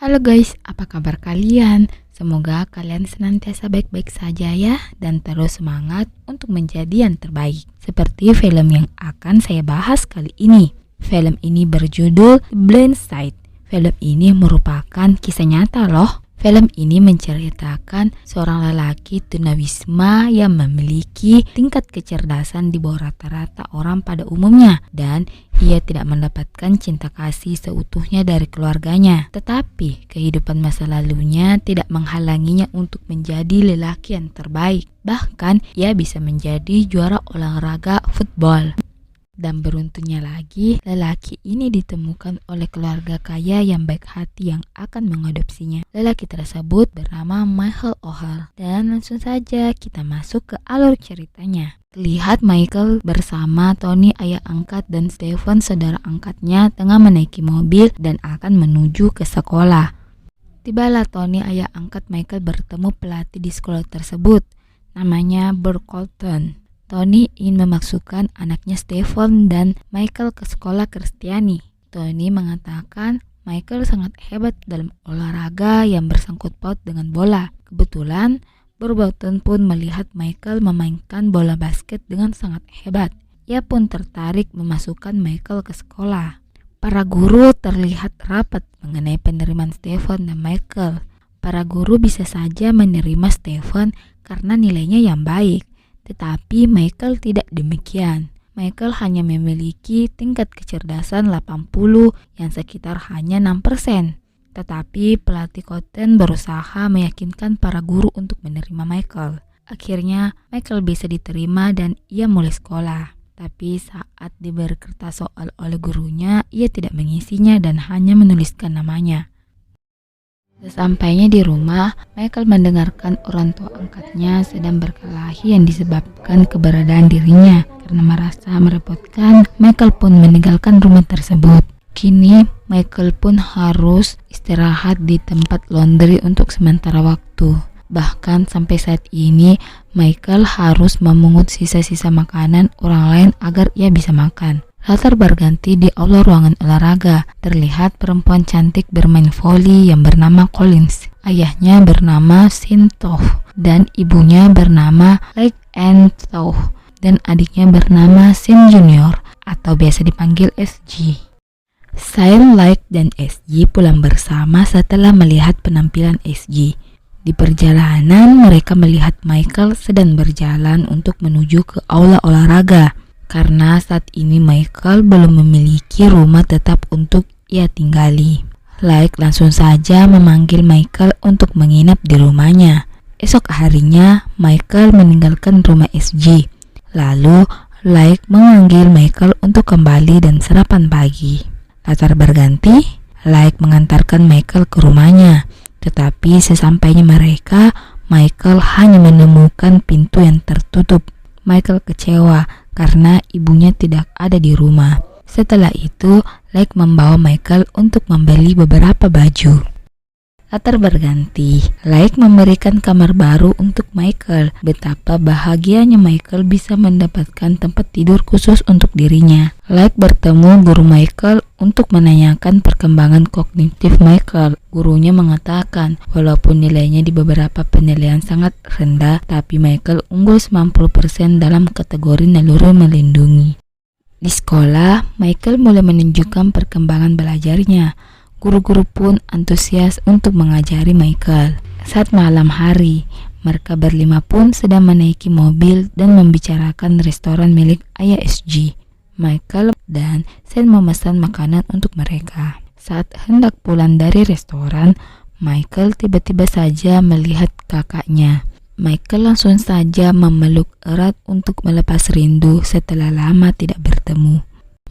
Halo guys, apa kabar kalian? Semoga kalian senantiasa baik-baik saja ya, dan terus semangat untuk menjadi yang terbaik. Seperti film yang akan saya bahas kali ini. Film ini berjudul Blind Side. Film ini merupakan kisah nyata loh. Film ini menceritakan seorang lelaki tunawisma yang memiliki tingkat kecerdasan di bawah rata-rata orang pada umumnya, dan ia tidak mendapatkan cinta kasih seutuhnya dari keluarganya. Tetapi kehidupan masa lalunya tidak menghalanginya untuk menjadi lelaki yang terbaik. Bahkan ia bisa menjadi juara olahraga football. Dan beruntungnya lagi, lelaki ini ditemukan oleh keluarga kaya yang baik hati yang akan mengadopsinya. Lelaki tersebut bernama Michael O'Hare. Dan langsung saja kita masuk ke alur ceritanya. Terlihat Michael bersama Tony ayah angkat dan Stephen saudara angkatnya tengah menaiki mobil dan akan menuju ke sekolah. Tibalah Tony ayah angkat Michael bertemu pelatih di sekolah tersebut. Namanya Bert Colton. Tony ingin memasukkan anaknya Stephen dan Michael ke sekolah Kristiani. Tony mengatakan Michael sangat hebat dalam olahraga yang bersangkut paut dengan bola. Kebetulan, Burton pun melihat Michael memainkan bola basket dengan sangat hebat. Ia pun tertarik memasukkan Michael ke sekolah. Para guru terlihat rapat mengenai penerimaan Stephen dan Michael. Para guru bisa saja menerima Stephen karena nilainya yang baik. Tetapi Michael tidak demikian. Michael hanya memiliki tingkat kecerdasan 80 yang sekitar hanya 6%. Tetapi pelatih Cotton berusaha meyakinkan para guru untuk menerima Michael. Akhirnya Michael bisa diterima dan ia mulai sekolah. Tapi saat diberi kertas soal oleh gurunya, ia tidak mengisinya dan hanya menuliskan namanya. Sesampainya di rumah, Michael mendengarkan orang tua angkatnya sedang berkelahi yang disebabkan keberadaan dirinya. Karena merasa merepotkan, Michael pun meninggalkan rumah tersebut. Kini, Michael pun harus istirahat di tempat laundry untuk sementara waktu. Bahkan sampai saat ini, Michael harus memungut sisa-sisa makanan orang lain agar ia bisa makan. Latar berganti di aula ruangan olahraga. Terlihat perempuan cantik bermain voli yang bernama Collins. Ayahnya bernama Sintoh dan ibunya bernama Lake and Toh, dan adiknya bernama Sin Junior atau biasa dipanggil SG. Sail, Lake dan SG pulang bersama setelah melihat penampilan SG. Di perjalanan mereka melihat Michael sedang berjalan untuk menuju ke aula olahraga. Karena saat ini Michael belum memiliki rumah tetap untuk ia tinggali. Lake langsung saja memanggil Michael untuk menginap di rumahnya. Esok harinya Michael meninggalkan rumah SG. Lalu Lake memanggil Michael untuk kembali dan sarapan pagi. Latar berganti, Lake mengantarkan Michael ke rumahnya. Tetapi sesampainya mereka, Michael hanya menemukan pintu yang tertutup. Michael kecewa karena ibunya tidak ada di rumah. Setelah itu, Lake membawa Michael untuk membeli beberapa baju. Latar berganti, Lake memberikan kamar baru untuk Michael. Betapa bahagianya Michael bisa mendapatkan tempat tidur khusus untuk dirinya. Lake bertemu guru Michael untuk menanyakan perkembangan kognitif Michael. Gurunya mengatakan, walaupun nilainya di beberapa penilaian sangat rendah, tapi Michael unggul 90% dalam kategori naluri melindungi. Di sekolah, Michael mulai menunjukkan perkembangan belajarnya. Guru-guru pun antusias untuk mengajari Michael. Saat malam hari, mereka berlima pun sedang menaiki mobil dan membicarakan restoran milik ayah SG. Michael dan Sen memesan makanan untuk mereka. Saat hendak pulang dari restoran, Michael tiba-tiba saja melihat kakaknya. Michael langsung saja memeluk erat untuk melepas rindu setelah lama tidak bertemu.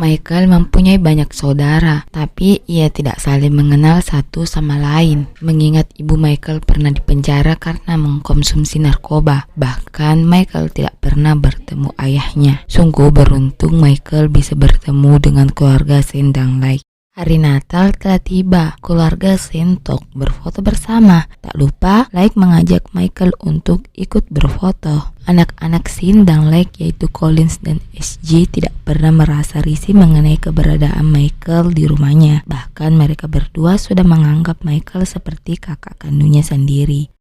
Michael mempunyai banyak saudara, tapi ia tidak saling mengenal satu sama lain. Mengingat ibu Michael pernah dipenjara karena mengkonsumsi narkoba. Bahkan Michael tidak pernah bertemu ayahnya. Sungguh beruntung Michael bisa bertemu dengan keluarga Sen dan Lake. Hari Natal telah tiba, keluarga Sentok berfoto bersama. Tak lupa, Like mengajak Michael untuk ikut berfoto. Anak-anak Sin dan Like yaitu Collins dan SG tidak pernah merasa risih mengenai keberadaan Michael di rumahnya. Bahkan mereka berdua sudah menganggap Michael seperti kakak kandungnya sendiri.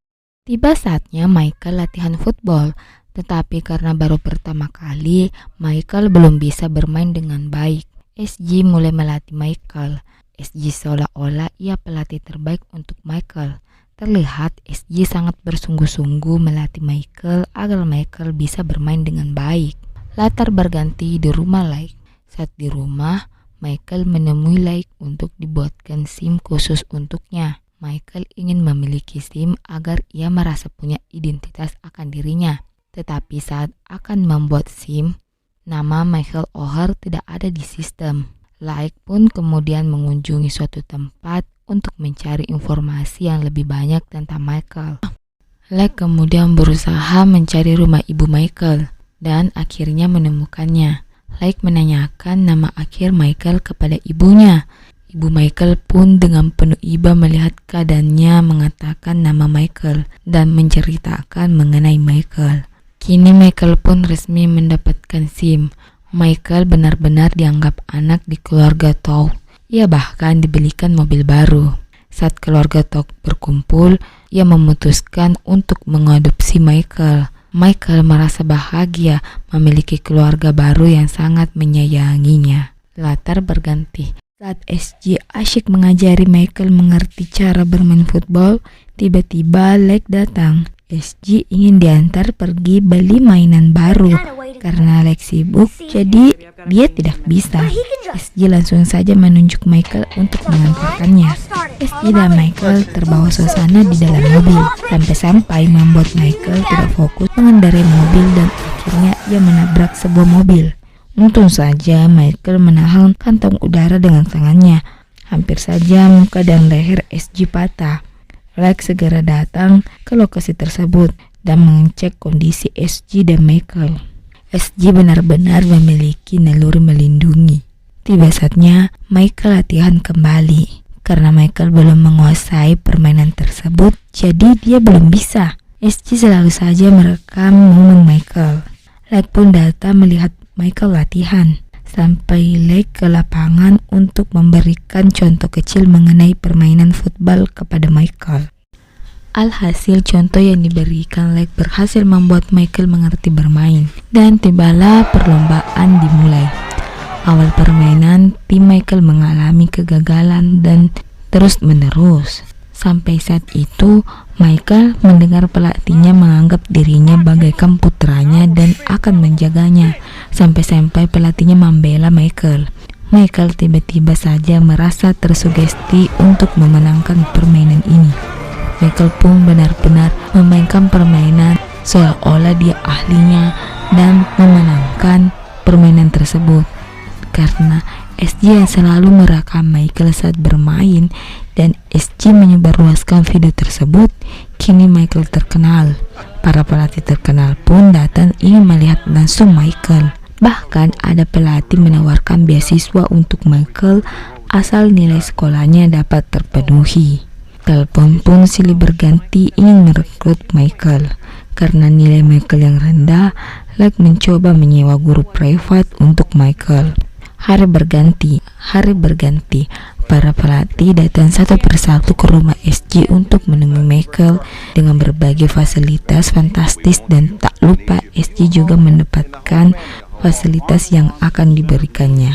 Tiba saatnya Michael latihan football. Tetapi karena baru pertama kali, Michael belum bisa bermain dengan baik. SG mulai melatih Michael. SG seolah-olah ia pelatih terbaik untuk Michael. Terlihat SG sangat bersungguh-sungguh melatih Michael agar Michael bisa bermain dengan baik. Latar berganti di rumah Like. Saat di rumah, Michael menemui Like untuk dibuatkan SIM khusus untuknya. Michael ingin memiliki SIM agar ia merasa punya identitas akan dirinya. Tetapi saat akan membuat SIM, nama Michael O'Hare tidak ada di sistem. Like pun kemudian mengunjungi suatu tempat untuk mencari informasi yang lebih banyak tentang Michael. Like kemudian berusaha mencari rumah ibu Michael dan akhirnya menemukannya. Like menanyakan nama akhir Michael kepada ibunya. Ibu Michael pun dengan penuh iba melihat keadaannya mengatakan nama Michael dan menceritakan mengenai Michael. Kini Michael pun resmi mendapatkan SIM. Michael benar-benar dianggap anak di keluarga Tough. Ia bahkan dibelikan mobil baru. Saat keluarga Tough berkumpul, ia memutuskan untuk mengadopsi Michael. Michael merasa bahagia memiliki keluarga baru yang sangat menyayanginya. Latar berganti. Saat SG asyik mengajari Michael mengerti cara bermain football, tiba-tiba Like datang. SG ingin diantar pergi beli mainan baru. Karena Like sibuk, jadi dia tidak bisa. SG langsung saja menunjuk Michael untuk mengantarkannya. SG dan Michael terbawa suasana di dalam mobil, sampai-sampai membuat Michael tidak fokus mengendarai mobil dan akhirnya ia menabrak sebuah mobil. Untung saja Michael menahan kantong udara dengan tangannya. Hampir saja muka dan leher SG patah. Like segera datang ke lokasi tersebut dan mengecek kondisi SG dan Michael. SG benar-benar memiliki naluri melindungi. Tiba saatnya Michael latihan kembali. Karena Michael belum menguasai permainan tersebut, jadi dia belum bisa. SG selalu saja merekam momen Michael. Like pun datang melihat Michael latihan. Sampai Like ke lapangan untuk memberikan contoh kecil mengenai permainan football kepada Michael. Alhasil contoh yang diberikan Like berhasil membuat Michael mengerti bermain. Dan tibalah perlombaan dimulai. Awal permainan, tim Michael mengalami kegagalan dan terus menerus. Sampai saat itu, Michael mendengar pelatihnya menganggap dirinya bagaikan putranya dan akan menjaganya. Sampai-sampai pelatihnya membela Michael. Michael tiba-tiba saja merasa tersugesti untuk memenangkan permainan ini. Michael pun benar-benar memainkan permainan seolah-olah dia ahlinya dan memenangkan permainan tersebut. Karena SG yang selalu merekam Michael saat bermain dan SG menyebarluaskan video tersebut, kini Michael terkenal. Para pelatih terkenal pun datang ingin melihat langsung Michael. Bahkan ada pelatih menawarkan beasiswa untuk Michael asal nilai sekolahnya dapat terpenuhi. Telepon pun silih berganti ingin merekrut Michael. Karena nilai Michael yang rendah, Like mencoba menyewa guru privat untuk Michael. Hari berganti. Para pelatih datang satu persatu ke rumah SG untuk menemui Michael dengan berbagai fasilitas fantastis dan tak lupa SG juga mendapatkan fasilitas yang akan diberikannya.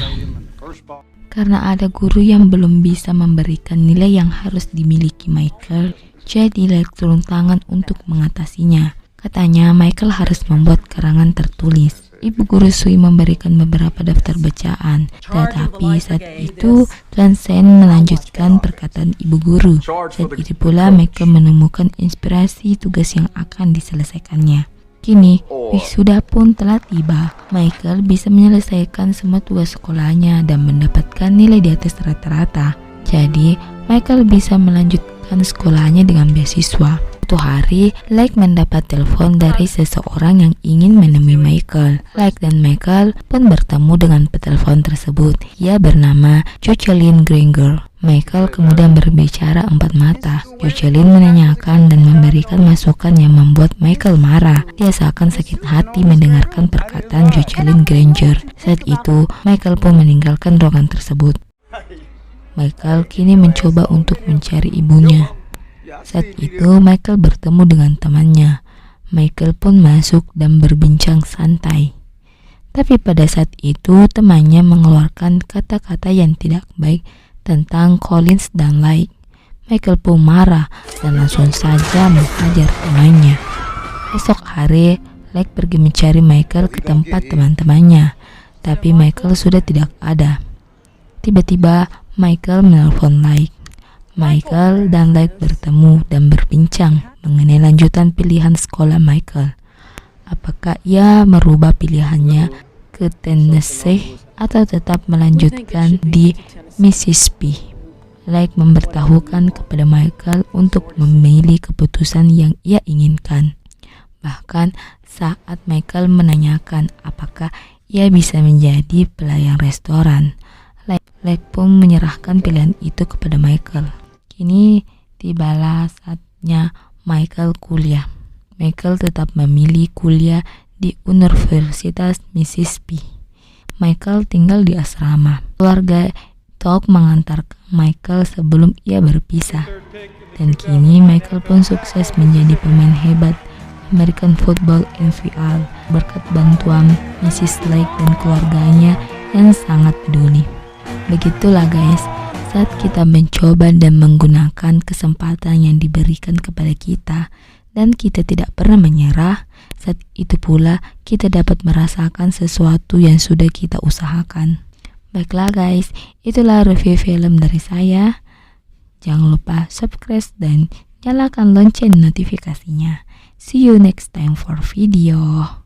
Karena ada guru yang belum bisa memberikan nilai yang harus dimiliki Michael, jadi Like turun tangan untuk mengatasinya. Katanya Michael harus membuat karangan tertulis. Ibu guru Sui memberikan beberapa daftar bacaan, tetapi saat itu Tuan Sen melanjutkan perkataan ibu guru. Saat itu pula Michael menemukan inspirasi tugas yang akan diselesaikannya. Kini, wisuda pun telah tiba. Michael bisa menyelesaikan semua tugas sekolahnya dan mendapatkan nilai di atas rata-rata. Jadi, Michael bisa melanjutkan sekolahnya dengan beasiswa. Suatu hari, Lake mendapat telepon dari seseorang yang ingin menemui Michael. Lake dan Michael pun bertemu dengan petelepon tersebut. Ia bernama Jocelyn Granger. Michael kemudian berbicara empat mata. Jocelyn menanyakan dan memberikan masukan yang membuat Michael marah. Dia seakan sakit hati mendengarkan perkataan Jocelyn Granger. Saat itu, Michael pun meninggalkan ruangan tersebut. Michael kini mencoba untuk mencari ibunya. Saat itu Michael bertemu dengan temannya. Michael pun masuk dan berbincang santai. Tapi pada saat itu temannya mengeluarkan kata-kata yang tidak baik tentang Collins dan Lake. Michael pun marah dan langsung saja menghajar temannya. Esok hari Lake pergi mencari Michael ke tempat teman-temannya. Tapi Michael sudah tidak ada. Tiba-tiba Michael menelpon Lake. Michael dan Lake bertemu dan berbincang mengenai lanjutan pilihan sekolah Michael. Apakah ia merubah pilihannya ke Tennessee atau tetap melanjutkan di Mississippi? Lake memberitahukan kepada Michael untuk memilih keputusan yang ia inginkan. Bahkan saat Michael menanyakan apakah ia bisa menjadi pelayan restoran, Lake pun menyerahkan pilihan itu kepada Michael. Kini tibalah saatnya Michael kuliah. Michael tetap memilih kuliah di Universitas Mississippi. Michael tinggal di asrama. Keluarga Talk mengantarkan Michael sebelum ia berpisah. Dan kini Michael pun sukses menjadi pemain hebat American Football NFL berkat bantuan Mrs. Lake dan keluarganya yang sangat peduli. Begitulah guys, saat kita mencoba dan menggunakan kesempatan yang diberikan kepada kita dan kita tidak pernah menyerah, saat itu pula kita dapat merasakan sesuatu yang sudah kita usahakan. Baiklah guys, itulah review film dari saya. Jangan lupa subscribe dan nyalakan lonceng notifikasinya. See you next time for video.